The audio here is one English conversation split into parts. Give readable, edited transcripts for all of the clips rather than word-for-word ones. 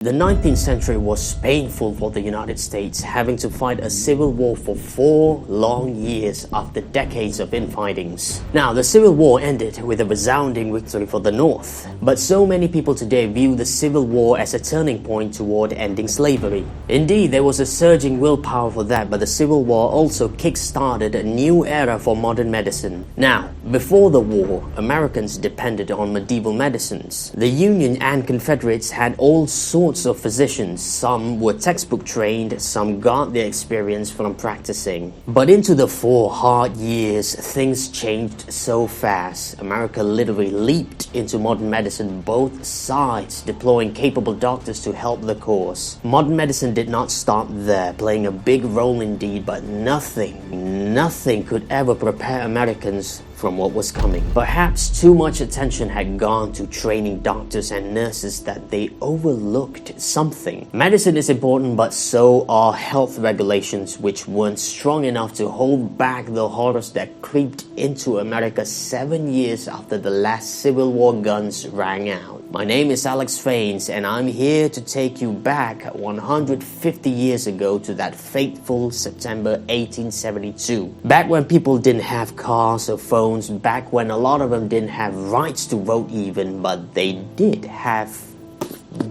The 19th century was painful for the United States, having to fight a civil war for 4 long years after decades of infightings. Now, the Civil War ended with a resounding victory for the North, but so many people today view the Civil War as a turning point toward ending slavery. Indeed, there was a surging willpower for that, but the Civil War also kick-started a new era for modern medicine. Now, before the war, Americans depended on medieval medicines. The Union and Confederates had all sorts of physicians. Some were textbook trained, some got their experience from practicing. But into the 4 hard years, things changed so fast. America literally leaped into modern medicine, both sides deploying capable doctors to help the cause. Modern medicine did not stop there, playing a big role indeed, but nothing could ever prepare Americans from what was coming. Perhaps too much attention had gone to training doctors and nurses that they overlooked something. Medicine is important, but so are health regulations, which weren't strong enough to hold back the horrors that creeped into America 7 years after the last Civil War guns rang out. My name is Alex Faines, and I'm here to take you back 150 years ago to that fateful September 1872. Back when people didn't have cars or phones, back when a lot of them didn't have rights to vote even, but they did have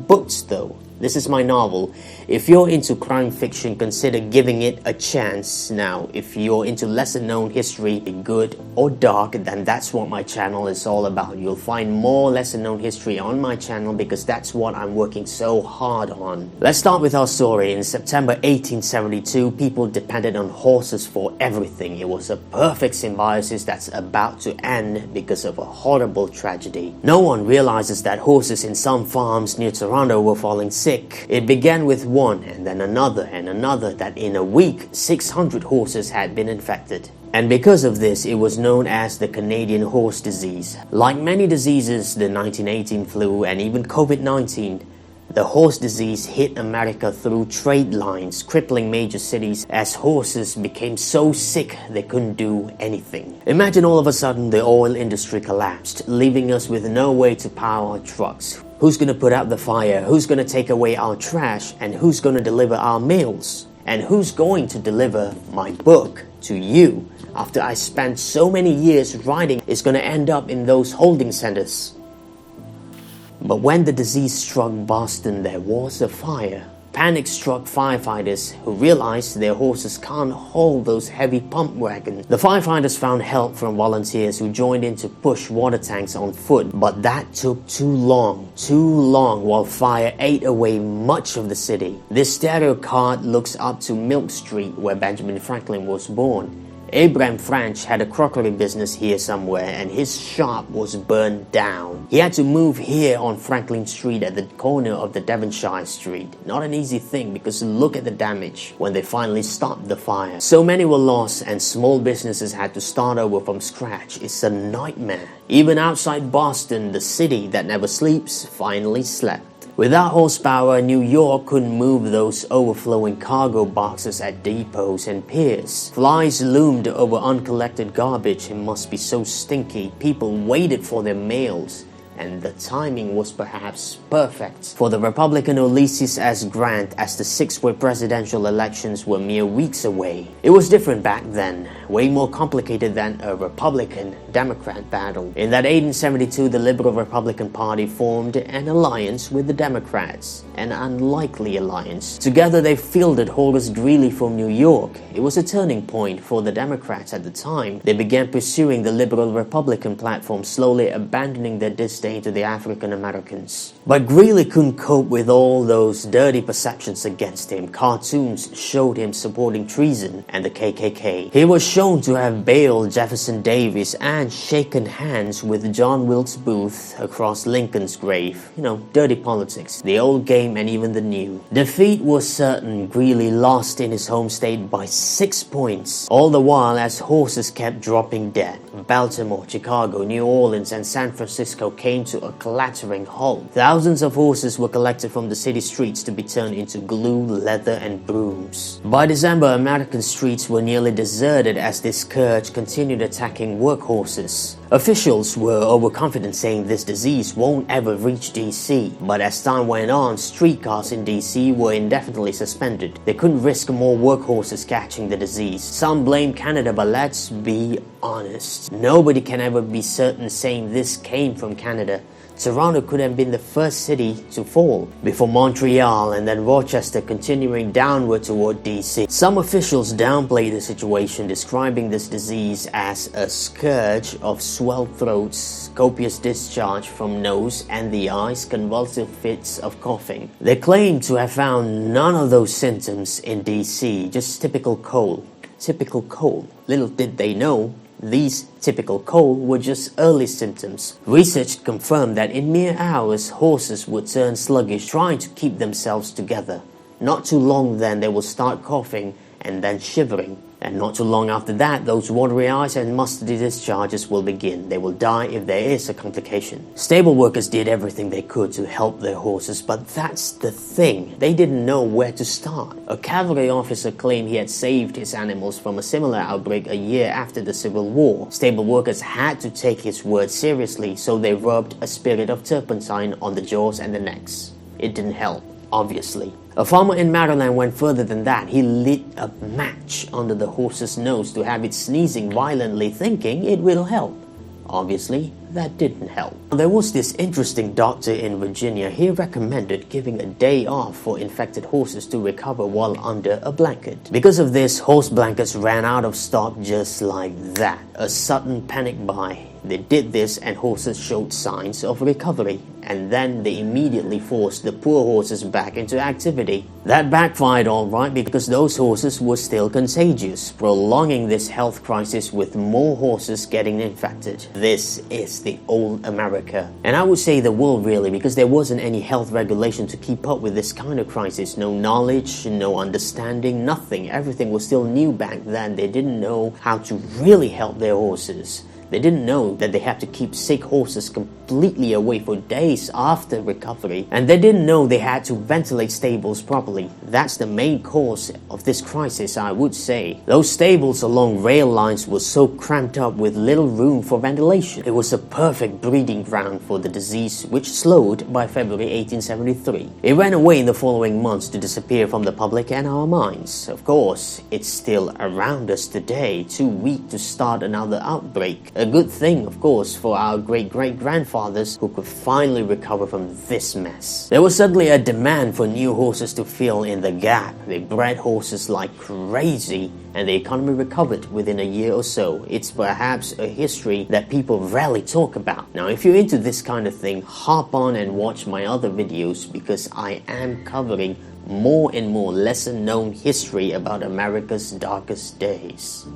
books though. This is my novel. If you're into crime fiction, consider giving it a chance. Now, if you're into lesser known history, good or dark, then that's what my channel is all about. You'll find more lesser known history on my channel because that's what I'm working so hard on. Let's start with our story. In September 1872, people depended on horses for everything. It was a perfect symbiosis that's about to end because of a horrible tragedy. No one realizes that horses in some farms near Toronto were falling sick. It began with one and then another, that in a week 600 horses had been infected. And because of this, it was known as the Canadian horse disease. Like many diseases, the 1918 flu and even COVID-19, the horse disease hit America through trade lines, crippling major cities as horses became so sick they couldn't do anything. Imagine all of a sudden the oil industry collapsed, leaving us with no way to power our trucks. Who's going to put out the fire? Who's going to take away our trash? And who's going to deliver our meals? And who's going to deliver my book to you after I spent so many years writing? It's going to end up in those holding centers. But when the disease struck Boston, there was a fire. Panic struck firefighters who realized their horses can't hold those heavy pump wagons. The firefighters found help from volunteers who joined in to push water tanks on foot, but that took too long while fire ate away much of the city. This stereo card looks up to Milk Street where Benjamin Franklin was born. Abraham French had a crockery business here somewhere and his shop was burned down. He had to move here on Franklin Street at the corner of the Devonshire Street. Not an easy thing because look at the damage when they finally stopped the fire. So many were lost and small businesses had to start over from scratch. It's a nightmare. Even outside Boston, the city that never sleeps, finally slept. Without horsepower, New York couldn't move those overflowing cargo boxes at depots and piers. Flies loomed over uncollected garbage. It must be so stinky. People waited for their mails. And the timing was perhaps perfect for the Republican Ulysses S. Grant as the 6-way presidential elections were mere weeks away. It was different back then, way more complicated than a Republican-Democrat battle. In that 1872, the Liberal Republican Party formed an alliance with the Democrats, an unlikely alliance. Together they fielded Horace Greeley from New York. It was a turning point for the Democrats at the time. They began pursuing the Liberal Republican platform, slowly abandoning their disdain to the African Americans. But Greeley couldn't cope with all those dirty perceptions against him. Cartoons showed him supporting treason and the KKK. He was shown to have bailed Jefferson Davis and shaken hands with John Wilkes Booth across Lincoln's grave. You know, dirty politics, the old game and even the new. Defeat was certain. Greeley lost in his home state by 6 points, all the while as horses kept dropping dead. Baltimore, Chicago, New Orleans, and San Francisco came to a clattering halt. Thousands of horses were collected from the city streets to be turned into glue, leather, and brooms. By December, American streets were nearly deserted as this scourge continued attacking workhorses. Officials were overconfident, saying this disease won't ever reach DC. But as time went on, streetcars in DC were indefinitely suspended. They couldn't risk more workhorses catching the disease. Some blame Canada, but let's be honest. Nobody can ever be certain saying this came from Canada. Toronto could have been the first city to fall, before Montreal and then Rochester, continuing downward toward DC. Some officials downplayed the situation, describing this disease as a scourge of swelled throats, copious discharge from nose and the eyes, convulsive fits of coughing. They claimed to have found none of those symptoms in DC, just typical cold. Typical cold. Little did they know, these typical cold were just early symptoms. Research confirmed that in mere hours, horses would turn sluggish, trying to keep themselves together. Not too long then, they will start coughing and then shivering. And not too long after that, those watery eyes and musty discharges will begin. They will die if there is a complication. Stable workers did everything they could to help their horses, but that's the thing. They didn't know where to start. A cavalry officer claimed he had saved his animals from a similar outbreak a year after the Civil War. Stable workers had to take his word seriously, so they rubbed a spirit of turpentine on the jaws and the necks. It didn't help, obviously. A farmer in Maryland went further than that. He lit a match under the horse's nose to have it sneezing violently, thinking it will help. Obviously, that didn't help. There was this interesting doctor in Virginia. He recommended giving a day off for infected horses to recover while under a blanket. Because of this, horse blankets ran out of stock just like that. A sudden panic buy. They did this and horses showed signs of recovery, and then they immediately forced the poor horses back into activity. That backfired alright because those horses were still contagious, prolonging this health crisis with more horses getting infected. This is the old America. And I would say the world really, because there wasn't any health regulation to keep up with this kind of crisis. No knowledge, no understanding, nothing. Everything was still new back then. They didn't know how to really help their horses. They didn't know that they had to keep sick horses completely away for days after recovery, and they didn't know they had to ventilate stables properly. That's the main cause of this crisis, I would say. Those stables along rail lines were so cramped up with little room for ventilation. It was a perfect breeding ground for the disease, which slowed by February 1873. It ran away in the following months to disappear from the public and our minds. Of course, it's still around us today, too weak to start another outbreak. A good thing, of course, for our great-great-grandfathers who could finally recover from this mess. There was suddenly a demand for new horses to fill in the gap. They bred horses like crazy, and the economy recovered within a year or so. It's perhaps a history that people rarely talk about. Now, if you're into this kind of thing, hop on and watch my other videos, because I am covering more and more lesser-known history about America's darkest days.